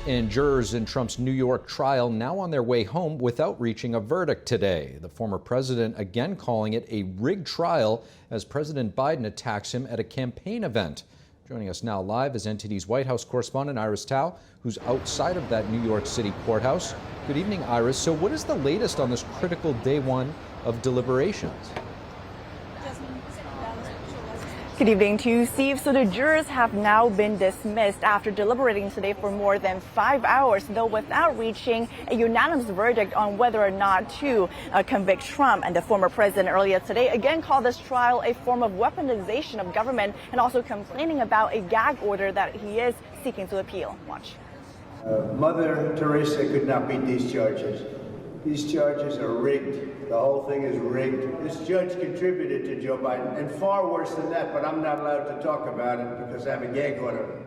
And jurors in Trump's New York trial now on their way home without reaching a verdict today. The former president again calling it a rigged trial as President Biden attacks him at a campaign event. Joining us now live is NTD's White House correspondent Iris Tao, who's outside of that New York City courthouse. Good evening, Iris. So what is the latest on this critical day one of deliberations? Good evening to you, Steve. So the jurors have now been dismissed after deliberating today for more than 5 hours, though without reaching a unanimous verdict on whether or not to convict Trump. And the former president earlier today again called this trial a form of weaponization of government and also complaining about a gag order that he is seeking to appeal. Watch. Mother Teresa could not beat these charges. These charges are rigged. The whole thing is rigged. This judge contributed to Joe Biden, and far worse than that, but I'm not allowed to talk about it because I have a gag order.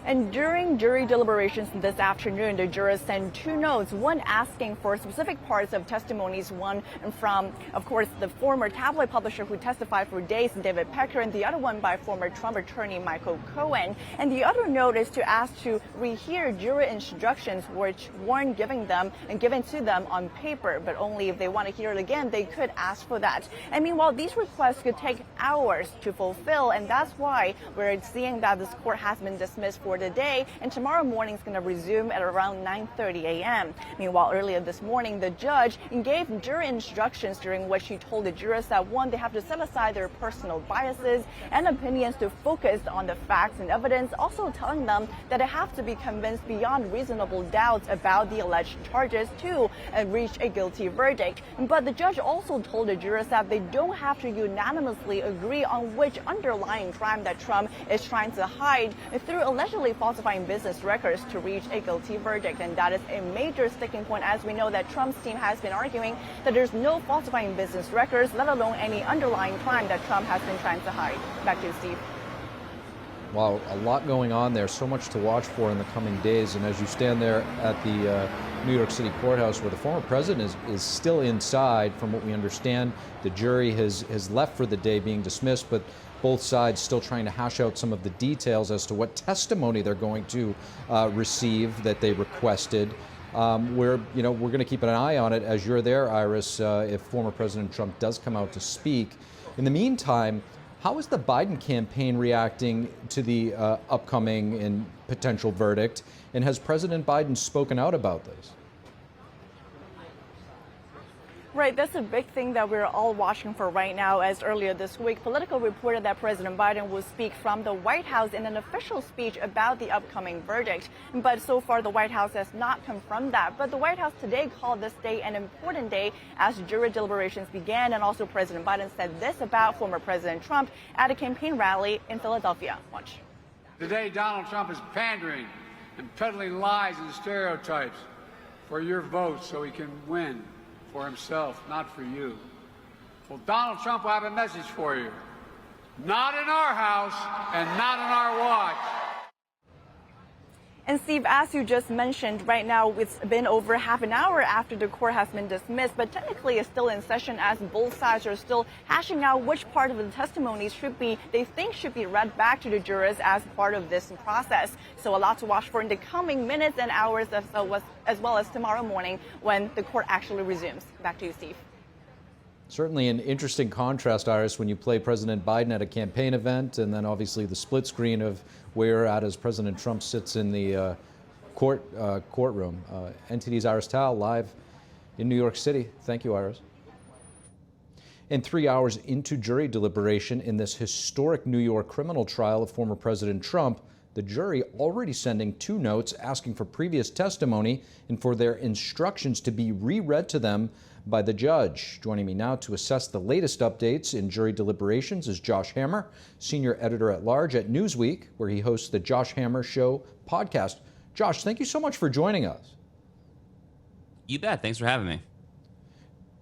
And during jury deliberations this afternoon, the jurors sent two notes, one asking for specific parts of testimonies, one from, of course, the former tabloid publisher who testified for days, David Pecker, and the other one by former Trump attorney Michael Cohen. And the other note is to ask to rehear jury instructions which weren't given to them on paper, but only if they want to hear it again, they could ask for that. And meanwhile, these requests could take hours to fulfill, and that's why we're seeing that this court has been dismissed for the day, and tomorrow morning is going to resume at around 9:30 a.m. Meanwhile, earlier this morning, the judge gave jury instructions during which he told the jurors that, one, they have to set aside their personal biases and opinions to focus on the facts and evidence, also telling them that they have to be convinced beyond reasonable doubt about the alleged charges to reach a guilty verdict. But the judge also told the jurors that they don't have to unanimously agree on which underlying crime that Trump is trying to hide through allegedly falsifying business records to reach a guilty verdict. And that is a major sticking point, as we know that Trump's team has been arguing that there's no falsifying business records, let alone any underlying crime that Trump has been trying to hide. Back to you, Steve. Wow, a lot going on there, so much to watch for in the coming days. And as you stand there at the New York City courthouse where the former president is still inside, from what we understand, the jury has left for the day, being dismissed, but both sides still trying to hash out some of the details as to what testimony they're going to receive that they requested. We're going to keep an eye on it as you're there, Iris, if former President Trump does come out to speak. In the meantime, how is the Biden campaign reacting to the upcoming and potential verdict? And has President Biden spoken out about this? Right, that's a big thing that we're all watching for right now, as earlier this week, Politico reported that President Biden will speak from the White House in an official speech about the upcoming verdict. But so far, the White House has not confirmed that. But the White House today called this day an important day as jury deliberations began. And also President Biden said this about former President Trump at a campaign rally in Philadelphia. Watch. Today, Donald Trump is pandering and peddling lies and stereotypes for your vote so he can win. For himself, not for you. Well, Donald Trump will have a message for you. Not in our house and not in our watch. And Steve, as you just mentioned, right now it's been over half an hour after the court has been dismissed, but technically it's still in session as both sides are still hashing out which part of the testimony they think should be read back to the jurors as part of this process. So a lot to watch for in the coming minutes and hours, as well as tomorrow morning when the court actually resumes. Back to you, Steve. Certainly an interesting contrast, Iris, when you play President Biden at a campaign event and then obviously the split screen of where you're at as President Trump sits in the courtroom. NTD's Iris Tao live in New York City. Thank you, Iris. And 3 hours into jury deliberation in this historic New York criminal trial of former President Trump, the jury already sending two notes asking for previous testimony and for their instructions to be reread to them by the judge. Joining me now to assess the latest updates in jury deliberations is Josh Hammer, senior editor-at-large at Newsweek, where he hosts the Josh Hammer Show podcast. Josh, thank you so much for joining us. You bet. Thanks for having me.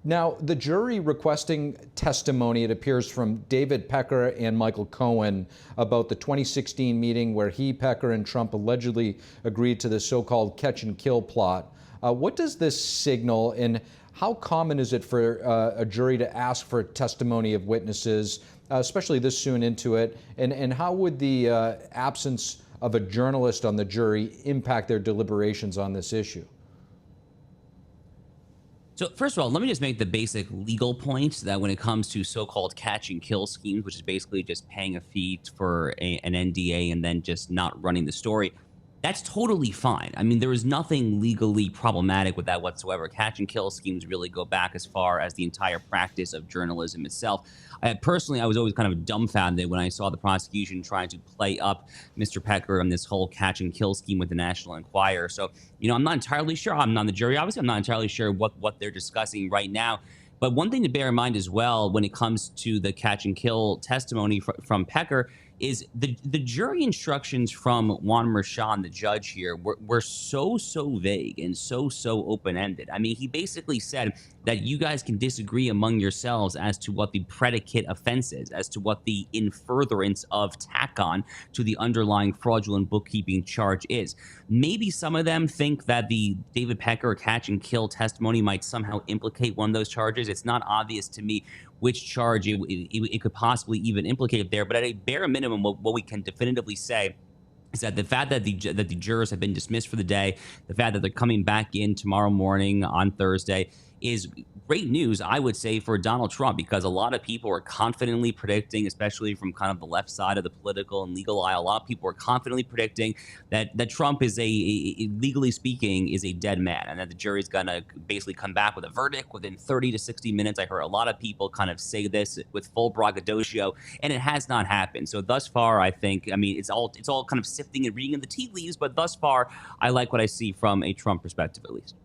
Now, the jury requesting testimony, it appears, from David Pecker and Michael Cohen about the 2016 meeting where Pecker and Trump allegedly agreed to the so-called catch and kill plot. What does this signal, and how common is it for a jury to ask for testimony of witnesses, especially this soon into it? And how would the absence of a journalist on the jury impact their deliberations on this issue? So first of all, let me just make the basic legal point that when it comes to so-called catch and kill schemes, which is basically just paying a fee for an NDA and then just not running the story, that's totally fine. I mean, there is nothing legally problematic with that whatsoever. Catch and kill schemes really go back as far as the entire practice of journalism itself. Personally, I was always kind of dumbfounded when I saw the prosecution trying to play up Mr. Pecker on this whole catch and kill scheme with the National Enquirer. So, I'm not entirely sure. I'm not on the jury. Obviously, I'm not entirely sure what they're discussing right now. But one thing to bear in mind as well when it comes to the catch and kill testimony from Pecker is the jury instructions from Juan Merchan, the judge here, were so vague and so open-ended. I mean, he basically said that you guys can disagree among yourselves as to what the predicate offense is, as to what the in furtherance of tack on to the underlying fraudulent bookkeeping charge is. Maybe some of them think that the David Pecker catch and kill testimony might somehow implicate one of those charges. It's not obvious to me which charge it could possibly even implicate there. But at a bare minimum, what we can definitively say is that the fact that the jurors have been dismissed for the day, the fact that they're coming back in tomorrow morning on Thursday, is great news, I would say, for Donald Trump, because a lot of people are confidently predicting, especially from kind of the left side of the political and legal aisle, a lot of people are confidently predicting that Trump is legally speaking, is a dead man, and that the jury's going to basically come back with a verdict within 30 to 60 minutes. I heard a lot of people kind of say this with full braggadocio, and it has not happened. So thus far, I think, I mean, it's all kind of sifting and reading in the tea leaves, but thus far, I like what I see from a Trump perspective, at least.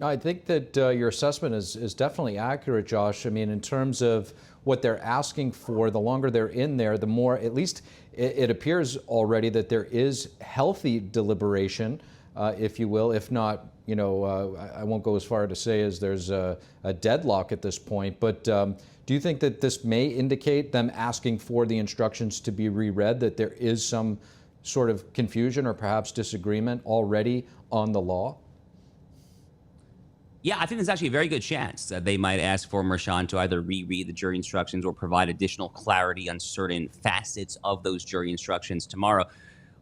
I think that your assessment is definitely accurate, Josh. I mean, in terms of what they're asking for, the longer they're in there, the more, at least it appears already that there is healthy deliberation, if you will. If not, I won't go as far to say as there's a deadlock at this point. But do you think that this may indicate them asking for the instructions to be reread, that there is some sort of confusion or perhaps disagreement already on the law? Yeah, I think there's actually a very good chance that they might ask for Merchan to either reread the jury instructions or provide additional clarity on certain facets of those jury instructions tomorrow.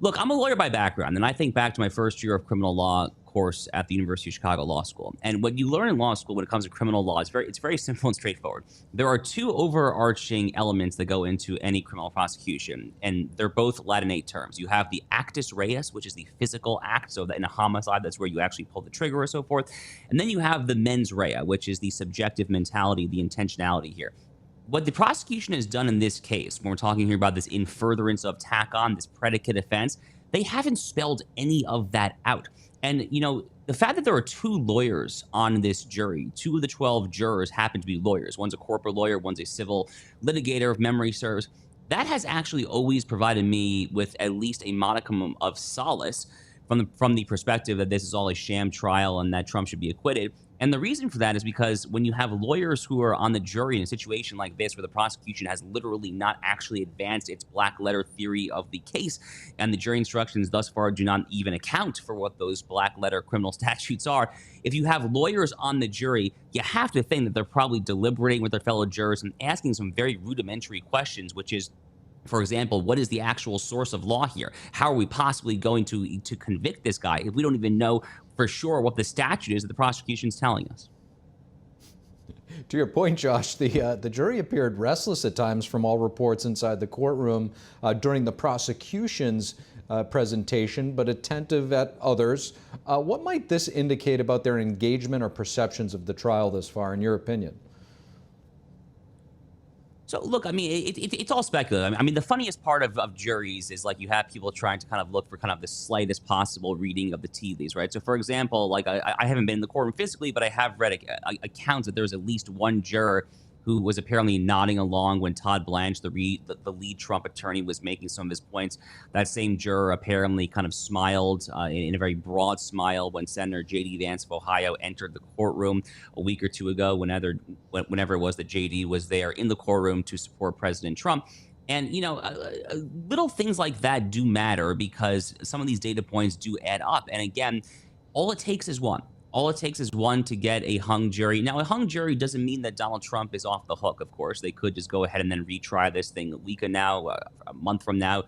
Look, I'm a lawyer by background, and I think back to my first year of criminal law course at the University of Chicago Law School. And what you learn in law school when it comes to criminal law is it's very simple and straightforward. There are two overarching elements that go into any criminal prosecution, and they're both Latinate terms. You have the actus reus, which is the physical act, so that in a homicide, that's where you actually pull the trigger or so forth. And then you have the mens rea, which is the subjective mentality, the intentionality here. What the prosecution has done in this case, when we're talking here about this in furtherance of tack on, this predicate offense, they haven't spelled any of that out. And, the fact that there are two lawyers on this jury, 2 of the 12 jurors happen to be lawyers. One's a corporate lawyer, one's a civil litigator, if memory serves. That has actually always provided me with at least a modicum of solace from the perspective that this is all a sham trial and that Trump should be acquitted. And the reason for that is because when you have lawyers who are on the jury in a situation like this, where the prosecution has literally not actually advanced its black letter theory of the case, and the jury instructions thus far do not even account for what those black letter criminal statutes are, if you have lawyers on the jury, you have to think that they're probably deliberating with their fellow jurors and asking some very rudimentary questions, which is, for example, what is the actual source of law here? How are we possibly going to convict this guy if we don't even know for sure what the statute is that the prosecution's telling us? To your point, Josh, the jury appeared restless at times from all reports inside the courtroom during the prosecution's presentation, but attentive at others. What might this indicate about their engagement or perceptions of the trial thus far, in your opinion? So, look, I mean, it's all speculative. I mean, the funniest part of juries is, like, you have people trying to kind of look for kind of the slightest possible reading of the tea leaves, right? So, for example, like, I haven't been in the courtroom physically, but I have read accounts that there's at least one juror who was apparently nodding along when Todd Blanche, the lead Trump attorney, was making some of his points. That same juror apparently kind of smiled in a very broad smile when Senator J.D. Vance of Ohio entered the courtroom a week or two ago, whenever it was that J.D. was there in the courtroom to support President Trump. And, little things like that do matter because some of these data points do add up. And again, all it takes is one. All it takes is one to get a hung jury. Now, a hung jury doesn't mean that Donald Trump is off the hook, of course. They could just go ahead and then retry this thing a week from now, a month from now.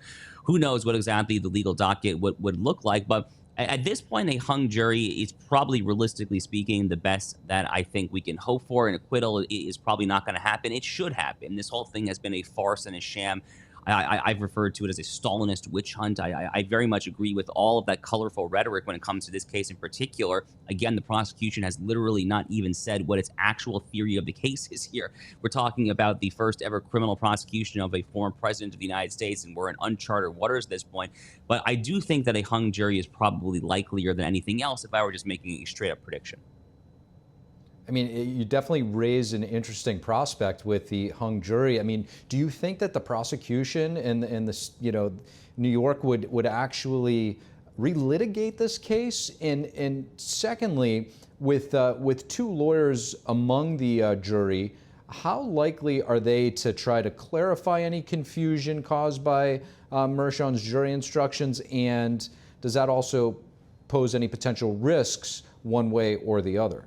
who knows what exactly the legal docket would look like. But at this point, a hung jury is probably, realistically speaking, the best that I think we can hope for. An acquittal is probably not going to happen. It should happen. This whole thing has been a farce and a sham. I've referred to it as a Stalinist witch hunt. I very much agree with all of that colorful rhetoric when it comes to this case in particular. Again, the prosecution has literally not even said what its actual theory of the case is here. We're talking about the first ever criminal prosecution of a former president of the United States, and we're in uncharted waters at this point. But I do think that a hung jury is probably likelier than anything else if I were just making a straight up prediction. I mean, you definitely raise an interesting prospect with the hung jury. I mean, do you think that the prosecution and the, New York would actually relitigate this case? And secondly, with two lawyers among the jury, how likely are they to try to clarify any confusion caused by Mershon's jury instructions? And does that also pose any potential risks one way or the other?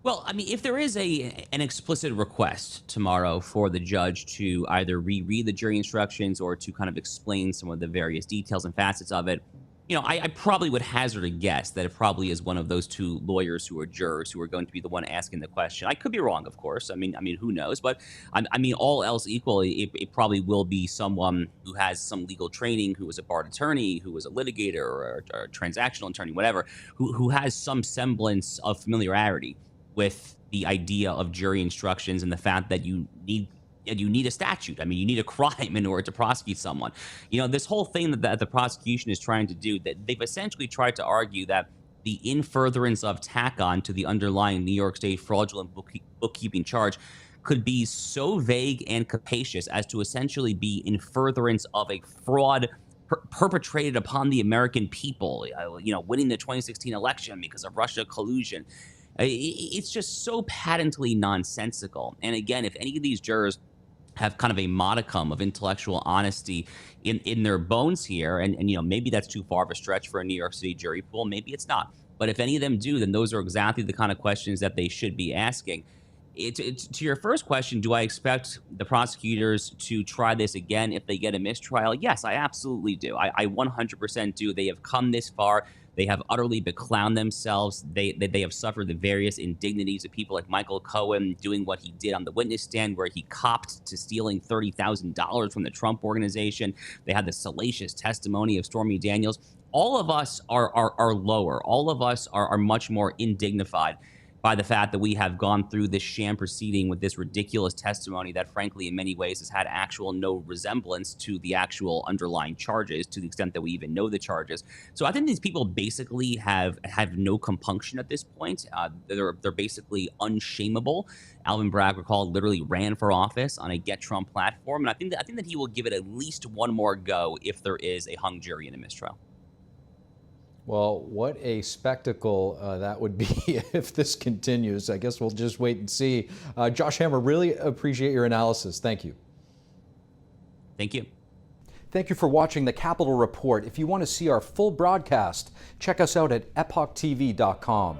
Well, I mean, if there is an explicit request tomorrow for the judge to either reread the jury instructions or to kind of explain some of the various details and facets of it, I probably would hazard a guess that it probably is one of those two lawyers who are jurors who are going to be the one asking the question. I could be wrong, of course. I mean, who knows? But I mean, all else equal, it probably will be someone who has some legal training, who was a barred attorney, who was a litigator or a transactional attorney, whatever, who has some semblance of familiarity with the idea of jury instructions and the fact that you need a statute. I mean, you need a crime in order to prosecute someone. This whole thing that the prosecution is trying to do, that they've essentially tried to argue that the in furtherance of tack on to the underlying New York State fraudulent bookkeeping charge could be so vague and capacious as to essentially be in furtherance of a fraud perpetrated upon the American people, winning the 2016 election because of Russia collusion. It's just so patently nonsensical. And again, if any of these jurors have kind of a modicum of intellectual honesty in their bones here, and maybe that's too far of a stretch for a New York City jury pool, maybe it's not. But if any of them do, then those are exactly the kind of questions that they should be asking. To your first question, do I expect the prosecutors to try this again if they get a mistrial? Yes, I absolutely do. I 100% do. They have come this far. They have utterly beclowned themselves. They have suffered the various indignities of people like Michael Cohen doing what he did on the witness stand, where he copped to stealing $30,000 from the Trump organization. They had the salacious testimony of Stormy Daniels. All of us are lower. All of us are much more indignified by the fact that we have gone through this sham proceeding with this ridiculous testimony that, frankly, in many ways has had no resemblance to the actual underlying charges, to the extent that we even know the charges. So I think these people basically have no compunction at this point. They're basically unshameable. Alvin Bragg, recall, literally ran for office on a Get Trump platform, and I think that he will give it at least one more go if there is a hung jury in a mistrial. Well, what a spectacle that would be if this continues. I guess we'll just wait and see. Josh Hammer, really appreciate your analysis. Thank you. Thank you. Thank you for watching the Capitol Report. If you want to see our full broadcast, check us out at epochtv.com.